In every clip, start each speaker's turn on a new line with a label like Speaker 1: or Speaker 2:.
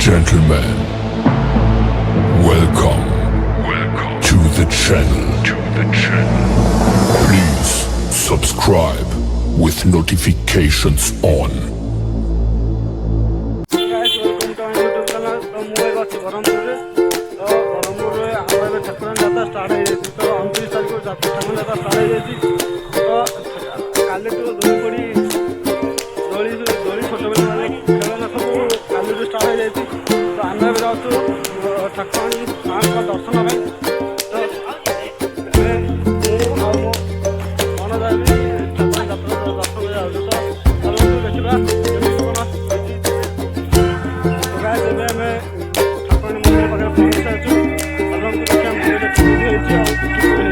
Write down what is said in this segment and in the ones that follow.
Speaker 1: gentlemen, welcome to the channel. Please subscribe with notifications on.
Speaker 2: Guys, welcome to our YouTube channel. तो ମୁଁ ଏବେ ଅଛି ବ୍ରହ୍ମପୁରରେ। ତ ବ୍ରହ୍ମପୁରରେ ଆମର ଏବେ ଠାକୁରାଣୀ ଯାତ୍ରା ଷ୍ଟାର୍ଟ ହେଇଯାଇଛି। ତ 29 ତାରିଖରୁ ଠାକୁରାଣୀ ଯାତ୍ରା ଷ୍ଟାର୍ଟ ହେଇଯାଇଛି। ତ କାଲିଠୁ ଦୋଳି ଛୋଟ ପିଲାମାନେ ଖେଳନା ସବୁ କାଲିଠୁ ଷ୍ଟାର୍ଟ ହେଇଯାଇଛି। ତ ଆମେ ଏବେ ଯାଉଛୁ ଠାକୁରାଣୀ ମାଆଙ୍କ ଦର୍ଶନ ପାଇଁ। ତ ଏବେ ମୁଁ ଆଉ ମୋ ମନୋଜ ବି ଠାକୁରାଣୀ ଯାତ୍ରା ଦର୍ଶନ ଯାଉଛୁ। ତ ଚାଲନ୍ତୁ ଦେଖିବା କେମିତି କ'ଣ ହେଇଛି। ଏବେ ଆମେ ଠାକୁରାଣୀ ମନ୍ଦିର ପାଖରେ ପହଞ୍ଚି ସାରିଛୁ। ଆପଣଙ୍କୁ ଦେଖିବା ମନ୍ଦିର କେମିତି ହେଇଛି ଆଉ କିପରି ହେଇଛି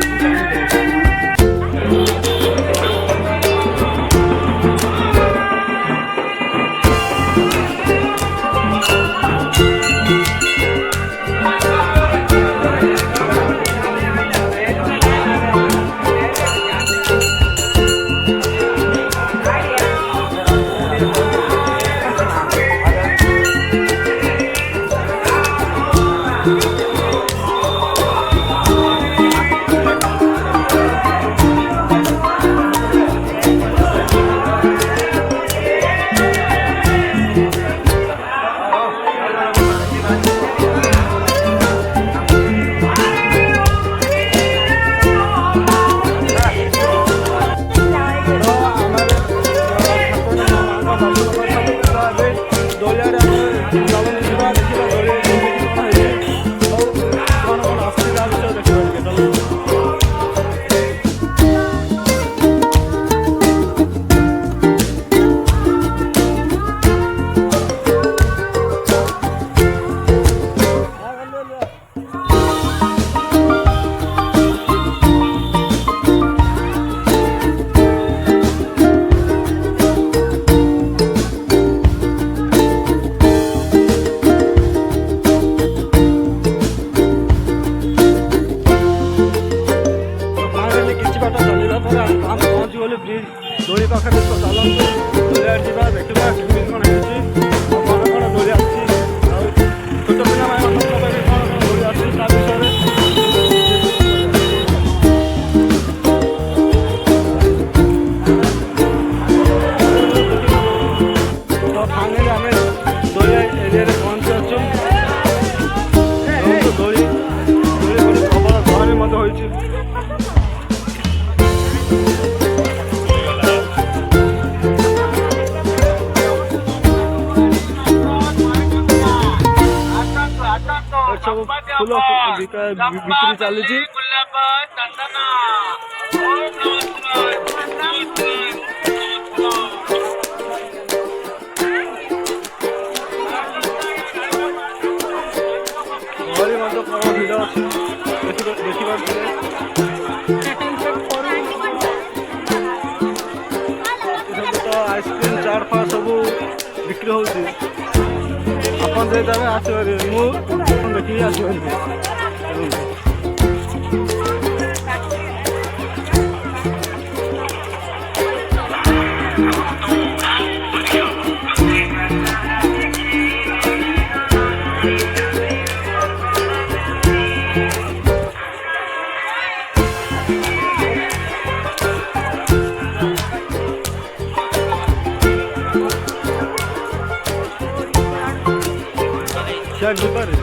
Speaker 2: ଜାଣିପାରିବେ। ଦୋଳି ପାଖରେ ଚାଲନ୍ତୁ ଦୋଳି ଯିବା ଦେଖିବା କେମିତି କ'ଣ ହେଇଛି ଆଉ କ'ଣ କ'ଣ ଦୋଳି ଆସିଛି ଆଉ ଛୋଟ ପିଲାମାନଙ୍କ ପାଇଁ କ'ଣ କ'ଣ ଦୋଳି ଆସିଛି ତା ବିଷୟରେ ତ ଫାଇନାଲି ଆମେ ଦୋଳି ଏରିଆରେ ପହଞ୍ଚି ଅଛୁ। ଦୋଳି ଗୋଟେ ପ୍ରବଳ ଗହଳି ମଧ୍ୟ ହୋଇଛି। ସବୁ ଫୁଲ ବିକ୍ରି ଚାଲିଛି। ଗହଳି ମଧ୍ୟ ପ୍ରବଳ ଭିଡ଼ ଅଛି ଦେଖିପାରୁଥିବେ। ତ ଆଇସ୍କ୍ରିମ୍ ଚାଟ୍ ଫାଟ୍ ସବୁ ବିକ୍ରି ହେଉଛି। ଆପଣ ଯଦି ଆମେ ଆସିପାରିବେ ମୁଁ ଦେଖିକି ଆସିପାରିବି। ଯିବାରେ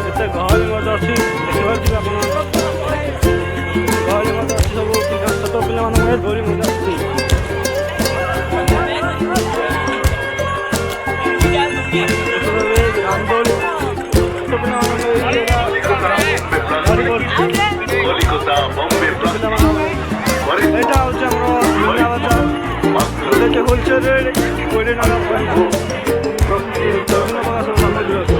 Speaker 2: ଏତେ ଗହଳି ମଧ୍ୟ ଅଛି ଦେଖିପାରୁଥିବେ ଆପଣ। ଗହଳି ମଧ୍ୟ ଅଛି ସବୁ ଛୋଟ ପିଲାମାନଙ୍କ ଦୋଳି ମଧ୍ୟ ଅଛି। ରାମଦୋଳି ଛୋଟ ପିଲାମାନଙ୍କ ଏଇଟା ହେଉଛି ଆମର ମୀନା ବଜାର। ଗୋଟେ ହୋଲସେଲରେ 20 ଟଙ୍କା ପଡ଼ିବ। ବିଭିନ୍ନ ପ୍ରକାର ସବୁ ସାମଗ୍ରୀ ଅଛି।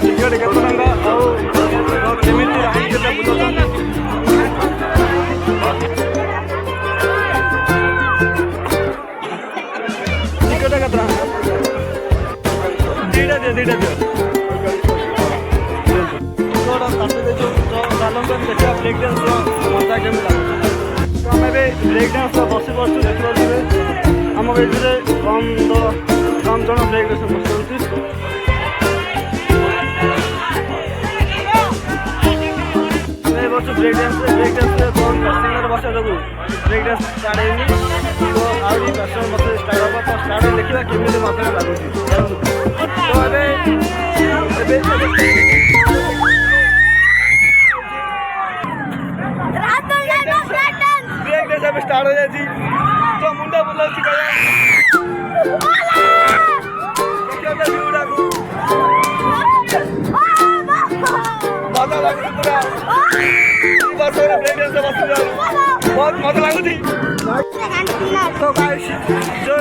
Speaker 2: टिकेट केते टंका आउ केमिति राउंड केते बुझछन टिकेट केते दीटा दे थोड़ा काटे दे जो चालन तो देखा ब्रेक डांस मजा केमि लागो तो हमें ब्रेक डांस बसी बसु देखिए आम बेटे कम जन ब्रेक डांस बसुँच वर्ष ब्रेक डांस कौन कस्टमर बसा जो ब्रेक डांस स्टार्ट है तो आहरी कस्टमर बस स्टार्ट हम तो स्टार्ट देखा केमी मजा लगुच तो ब्रेक डांस अब स्टार्ट हो जाए तो मुंडा बुला मजा लगुच पूरा बस ब्रेक डांस बस बहुत मजा लगुच तो गाइस जो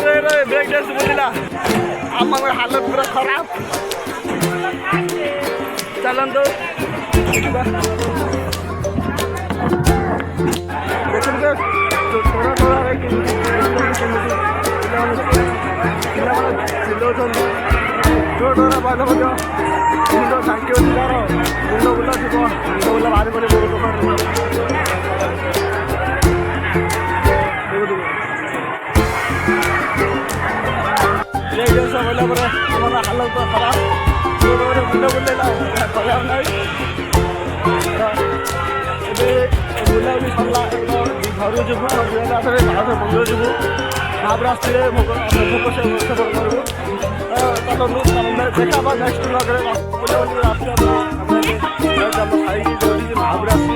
Speaker 2: ब्रेक डांस बुलिला आम हालत पूरा खराब चलते देखते थोड़ा थोड़ा चिल्लाउन जो डरा बाध मुंड ढांकी तार मुंड बुला थी मुंड बुला बाहर पड़े ब्रेक डांस बोला पर आम हालत तो खराब मुंड बुलेला खराब ना बुलाबुली सरला घर जीवु भारत मंदिर जीवु महापुर आसते देखा नेक्स्ट ब्लॉग बुलाबुली आसते महापुर आसते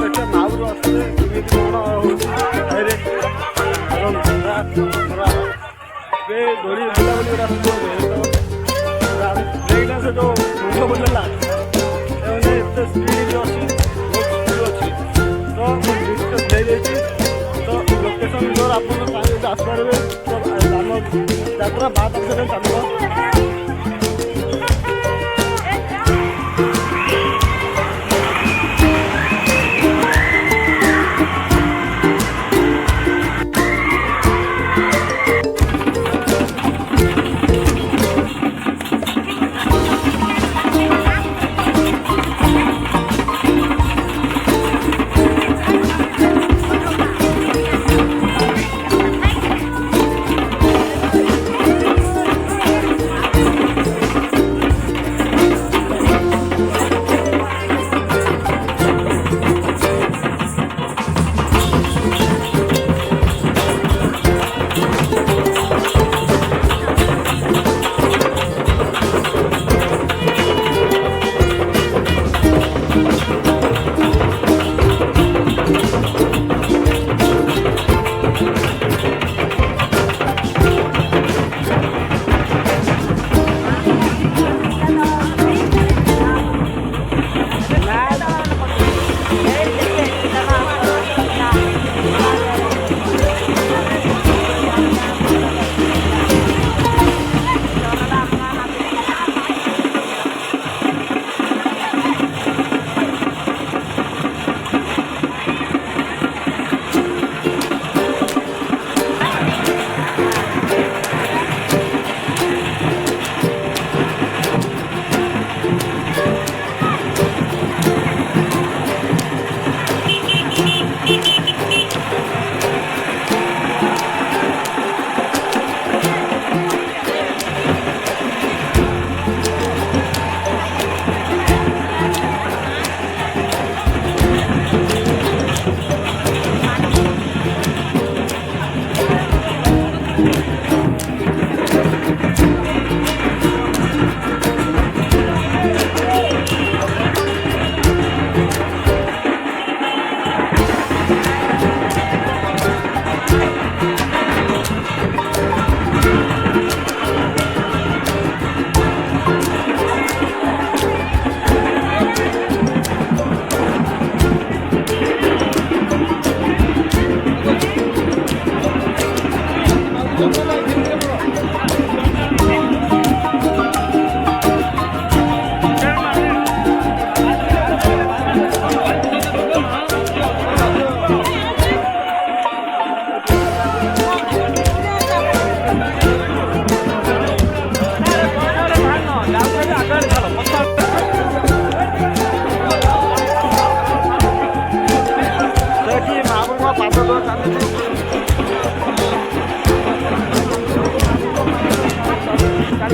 Speaker 2: देखा महापुर आसते दौड़ी बुलाबुली ब्रेक डांस जो मुंड बुलेला एत स्पीड अच्छी तो लोकेशन जो आप आसपारे तो आम यात्रा 5 से चलो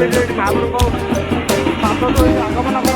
Speaker 2: ଚାଲିଛି ଏଠି ମହାପ୍ରଭୁ ସାତ ଆଗମନ